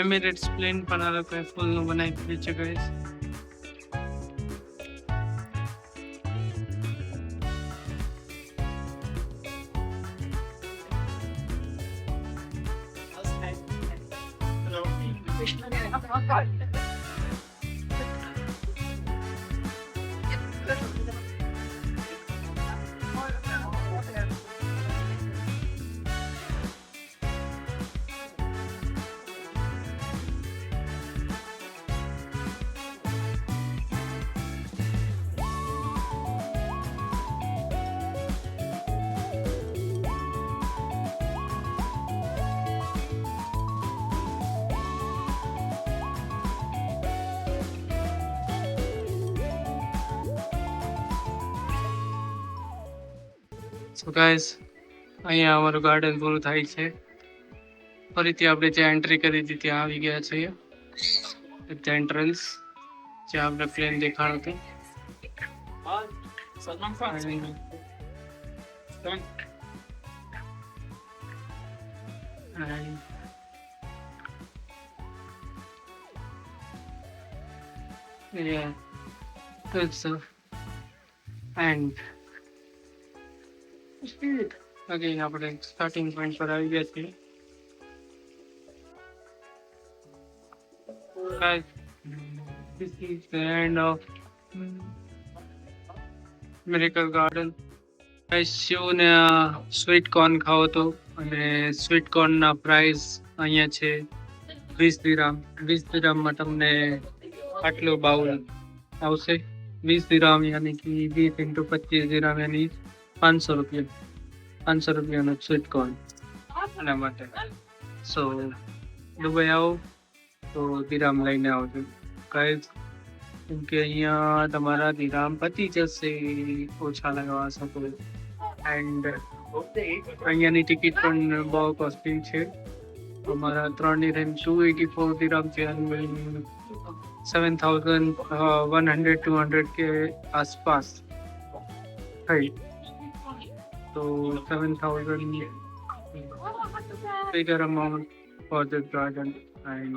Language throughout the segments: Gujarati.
એમિરેટ્સ પ્લેન પણ આ લોકોએ ફૂલનું બનાવી દીધું છે ગાઈસ. સો ગાઈસ, અહીંયા અમારું ગાર્ડન પૂરું થાય છે. ફરીથી આપણે જ્યાં એન્ટ્રી કરી હતી ત્યાં આવી ગયા છીએ. એન્ટ્રન્સ જ્યાં આપણે પ્લેન દેખાણું હતું. Yeah, good stuff. And again આપણે સ્ટાર્ટિંગ પોઈન્ટ પર આવી ગયા છીએ. Guys, this is the end of Miracle Garden. Guys, શિવને સ્વીટ કોર્ન ખાવો તો અને સ્વીટ કોર્નના પ્રાઇસ અહીંયા છે 20 દિરહામ. 20 દિરહામમાં તમને આટલું બાઉલ આવશે. 20 દિરહામ યાની કે 20 × 25 દિરહામ યાની 500 રૂપિયા. 500 રૂપિયાનો સ્વીટ કોર્ન એના માટે. સો દુબઈ આવો તો દિરહામ લઈને આવજો ગાઈઝ, કેમ કે અહીંયા તમારા દિરહામ પતી જશે ઓછા લગાવવા શકો. એન્ડ અહીંયાની ટિકિટ પણ બહુ કોસ્ટલી છે. અમારા 3 ની રેન્જ 284 દિરહામ છે અને 7,100-200 के आसपास है. तो 7,000 bigger amount for this garden, and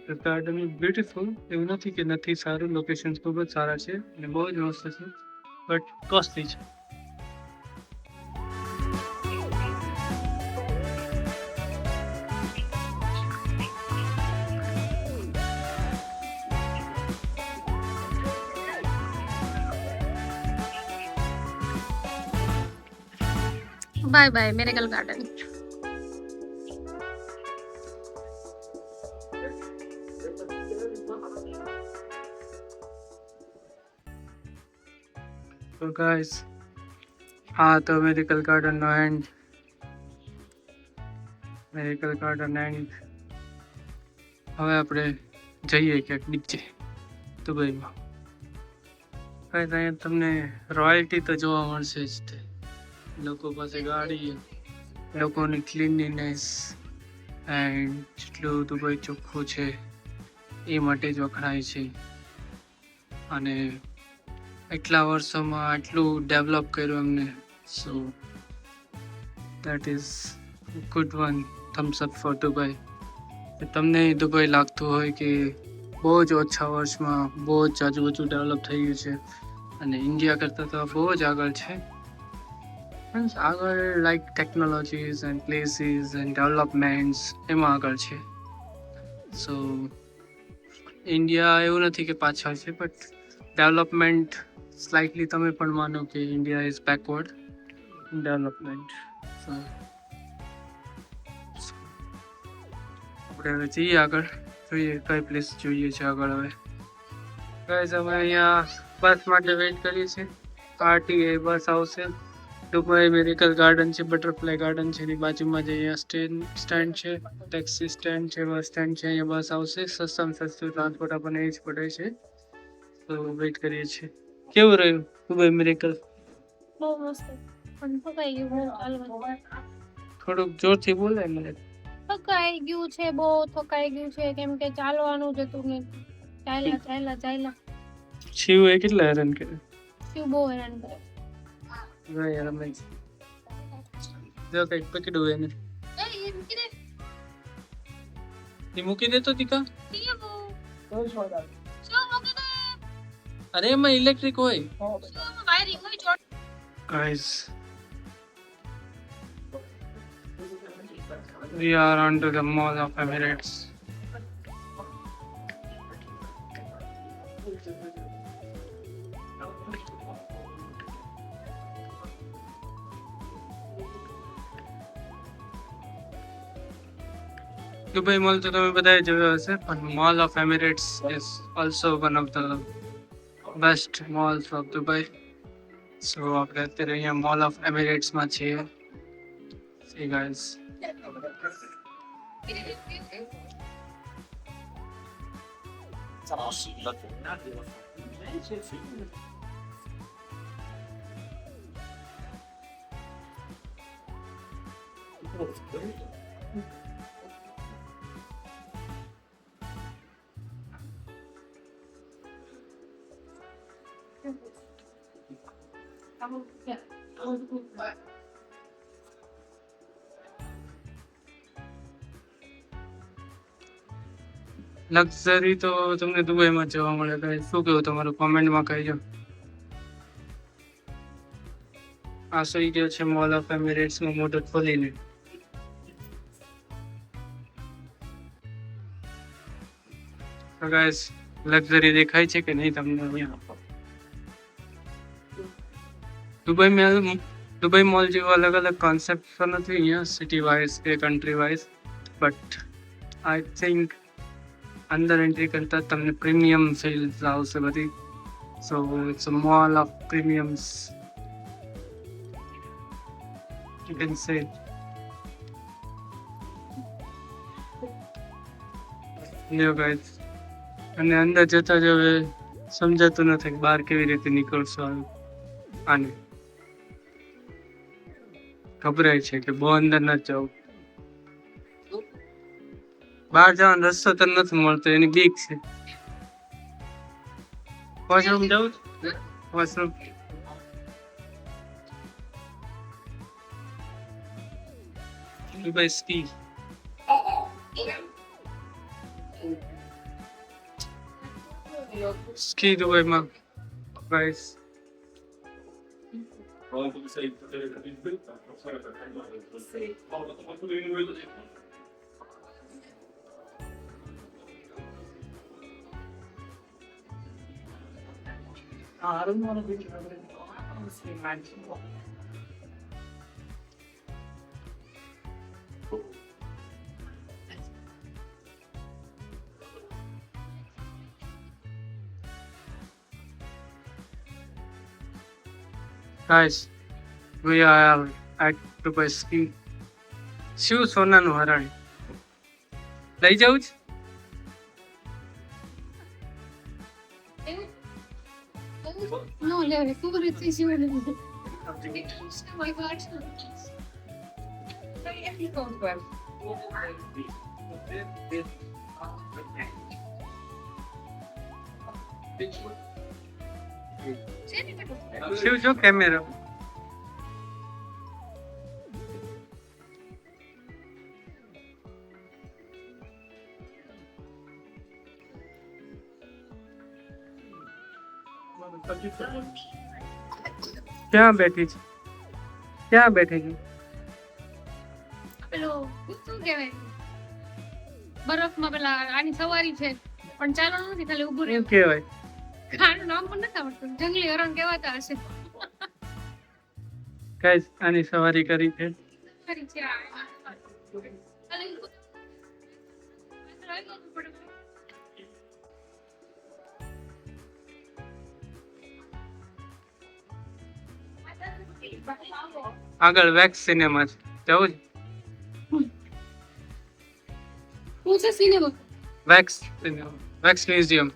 this garden is beautiful. એવું નથી કે નથી સારું, લોકેશન ખૂબ જ સારા છે અને બહુ જ મસ્ત છે, બટ કોસ્ટલી છે. Bye bye miracle garden. તો ગાઈસ, હા તો મેડિકલ ગાર્ડનનો એન્ડ. Medical garden end. હવે આપણે જઈએ ક્યાંક નીચે દુબઈમાં. ગાઈસ, અહીંયા તમને રોયલ્ટી તો જોવા મળશે જ તે. લોકો પાસે ગાડી, લોકોની ક્લીનલીનેસ એન્ડ જેટલું દુબઈ ચોખ્ખું છે એ માટે જ વખણાય છે. અને એટલા વર્ષોમાં આટલું ડેવલપ કર્યું એમને. So that is good one Thums up four Dubai. તમને દુબઈ લાગતું હોય કે બહુ જ ઓછા વર્ષમાં બહુ જ આજુબાજુ ડેવલપ થઈ ગયું છે અને ઇન્ડિયા કરતાં તો બહુ જ આગળ છે. આગળ like technologies and places and developments એમાં આગળ છે. સો ઇન્ડિયા એવું નથી કે પાછળ છે, બટ ડેવલપમેન્ટ સ્લાઇટલી તમે પણ માનો કે India is backward in development. So આપણે હવે જઈએ આગળ, જોઈએ કઈ પ્લેસ જોઈએ છે આગળ. હવે ગાઈઝ, અમે અહીંયા બસ માટે વેઇટ કરીએ છીએ. RTA બસ આવશે. દુબઈ મેડિકલ ગાર્ડન છે, બટરફ્લાય ગાર્ડન છે, એની બાજુમાં જ અહીંયા સ્ટેન્ડ છે, ટેક્સી સ્ટેન્ડ છે, બસ સ્ટેન્ડ છે. અહીંયા બસ આવશે. સસ્તામાં સસ્તું ટ્રાન્સપોર્ટ આપણને એ જ પડે છે. તો વેઇટ કરીએ છીએ. કેવું રહ્યું દુબઈ મેડિકલ? બહુ મસ્ત. પણ થકાઈ ગયું ચાલવા. થોડુંક જોરથી બોલે મને. થકાઈ ગયું છે, બહુ થકાઈ ગયું છે, કેમ કે ચાલવાનું જ હતું ને. ચાલ્યા. શિવ એ કેટલા હેરાન કરે? શિવ બહુ હેરાન કરે. યાર અમે જો કંઈક પકડ્યું એને. એ મૂકી દેતો તીકા કેવું શું મૂકી દે અરે એમાં ઇલેક્ટ્રિક હોય શું વાયરિંગ હોય ચોટ guys we are on to the Mall of Emirates Dubai Mall તો તમે બધાએ જોયો હશે પણ Mall of Emirates is also one of the best malls of Dubai so આપણે અત્યારે અહીંયા Mall of Emirates માં છીએ see guys લક્ઝરી તો તમને દુબઈમાં જોવા મળે guys શું કેવું તમારું કોમેન્ટમાં કહેજો આ સહી ગયો છે મોલ ઓફ એમિરેટ્સ નું મોટું ખોલીને તો ગાઈસ લક્ઝરી દેખાય છે કે નહીં તમને અહીંયા દુબઈ મોલ જેવો અલગ અલગ કોન્સેપ્ટ તો નથી અહીંયા સિટી વાઇઝ કે country wise but I think અંદર એન્ટ્રી કરતા તમને પ્રીમિયમ ફીલ્સ આવશે બધી so it's a mall of premiums you can say લ્યો ગાઈસ અને અંદર જતા જ હવે સમજાતું નથી કે બહાર કેવી રીતે નીકળશો આને ગભરાય છે કે બહુ અંદર ન જાવ બહાર જવાનો રસ્તો તો નથી મળતો એની બીક છે વોશરૂમ જવું washroom Dubai ski. Ski Dubai માં guys. Guys, we are at Dubai ski. શું સોનાનું હરણ લઈ જાઉં છે No, le cubro este sí, bueno. My God. શું છો કેમેરા ક્યાં બેઠી છે ક્યાં બેઠી છે પેલો શું કહેવાય બરફમાં પેલા આની સવારી છે પણ ચાલવાનું નથી ખાલી ઊભું શું રહેવું કહેવાય ખાનું નામ પણ નથી આવડતું જંગલી હરણ કહેવાતા હશે ગાઈસ આની સવારી કરી છે ખરી છે ખાલી ઊભું રહેવું પડે. આગળ વેક્સ સિનેમા છે જવું હું છે cinema wax wax museum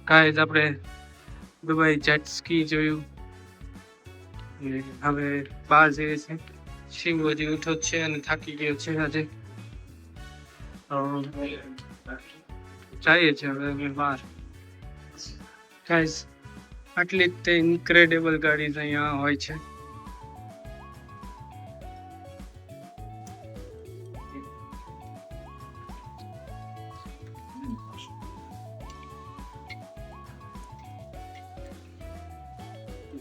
guys આપણે દુબઈ જેટ સ્કી જોયું અને હવે બહાર જઈએ છીએ શિવ હજી ઉઠો જ છે અને થાકી ગયો છે આજે જઈએ છીએ હવે અમે બહાર ગાઈસ આટલી જ તે ઇન્ક્રેડિબલ ગાડીઝ અહીંયા હોય છે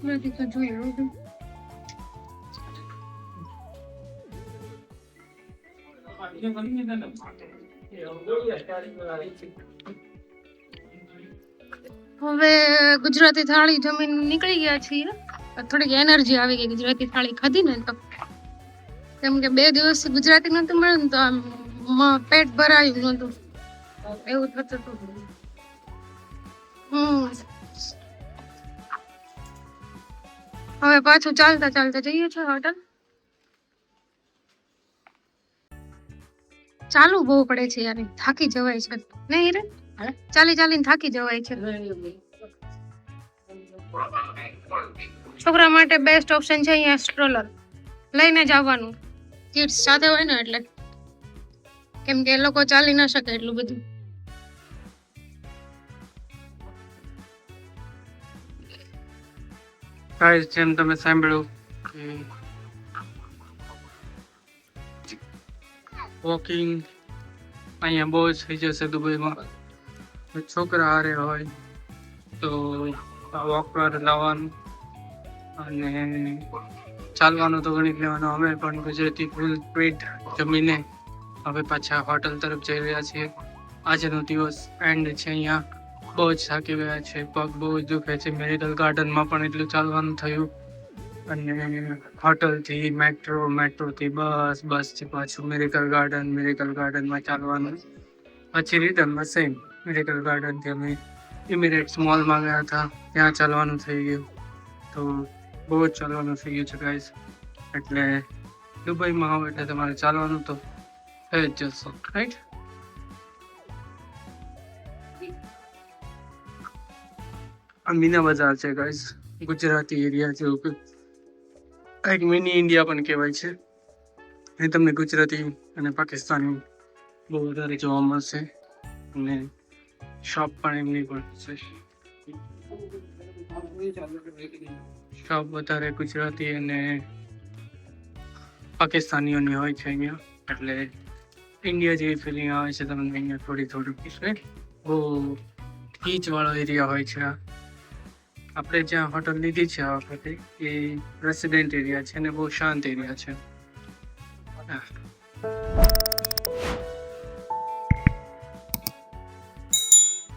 નથી તો જોયું. હવે ગુજરાતી થાળી જમીન નીકળી ગયા છીએ. થોડીક એનર્જી આવી ગઈ ગુજરાતી થાળી ખાધી ને તો. કેમ કે 2 દિવસથી ગુજરાતી નતું મળ્યું ને તો આમ પેટ ભરાયું નતું, એવું થતું હતું. હવે પાછું ચાલતા ચાલતા જઈએ છીએ હોટલ. ચાલુ બહુ પડે છે યાર, થાકી જવાય છે નહીં રે? ચાલી ચાલીને થાકી જવાય છે. છોકરા માટે બેસ્ટ ઓપ્શન છે અહીંયા સ્ટ્રોલર લઈને જ આવવાનું. કિડ્સ સાથે હોય ને એટલે, કેમ કે એ લોકો ચાલી ના શકે એટલું બધું. ગાઈસ, જેમ તમે સાંભળ્યું કે વોકિંગ અહીંયા બહુ જ થઈ જશે દુબઈમાં. છોકરા હારે હોય તો વોક પર લાવવાનું અને ચાલવાનું તો ગણી જ લેવાનું. અમે પણ ગુજરાતી ફૂલ પેટ જમીને હવે પાછા હોટલ તરફ જઈ રહ્યા છીએ. આજનો દિવસ એન્ડ છે અહીંયા. બહુ જ થાકી ગયા છે, પગ બહુ જ દુખે છે. મેડિકલ ગાર્ડનમાં પણ એટલું ચાલવાનું થયું અને હોટલથી મેટ્રોથી બસથી પાછું મેડિકલ ગાર્ડનમાં ચાલવાનું, પછી રિટર્નમાં સેમ મેડિકલ ગાર્ડનથી અમે ઇમિરેટ્સ મોલમાં ગયા હતા, ત્યાં ચાલવાનું થઈ ગયું. તો બહુ જ ચાલવાનું થઈ ગયું છે ગાઈસ. એટલે દુબઈમાં આવો એટલે તમારે ચાલવાનું તો થઈ જ જશે, રાઈટ? આ મીના બજાર છે ગાઈસ, ગુજરાતી એરિયા જેવું કે એક મિની ઇન્ડિયા પણ કહેવાય છે. અહીં તમને ગુજરાતી અને પાકિસ્તાની બહુ વધારે જોવા મળશે અને શોપ પણ એમની પણ છે. શોપ વધારે ગુજરાતી અને પાકિસ્તાનીઓની હોય છે અહીંયા, એટલે ઇન્ડિયા જેવી ફિલિંગ આવે છે તમને અહીંયા થોડી. બહુ ગીચવાળો એરિયા હોય છે. આપણે જ્યાં હોટલ લીધી છે આ વખતે એ રેસિડેન્ટ એરિયા છે અને બહુ શાંત એરિયા છે.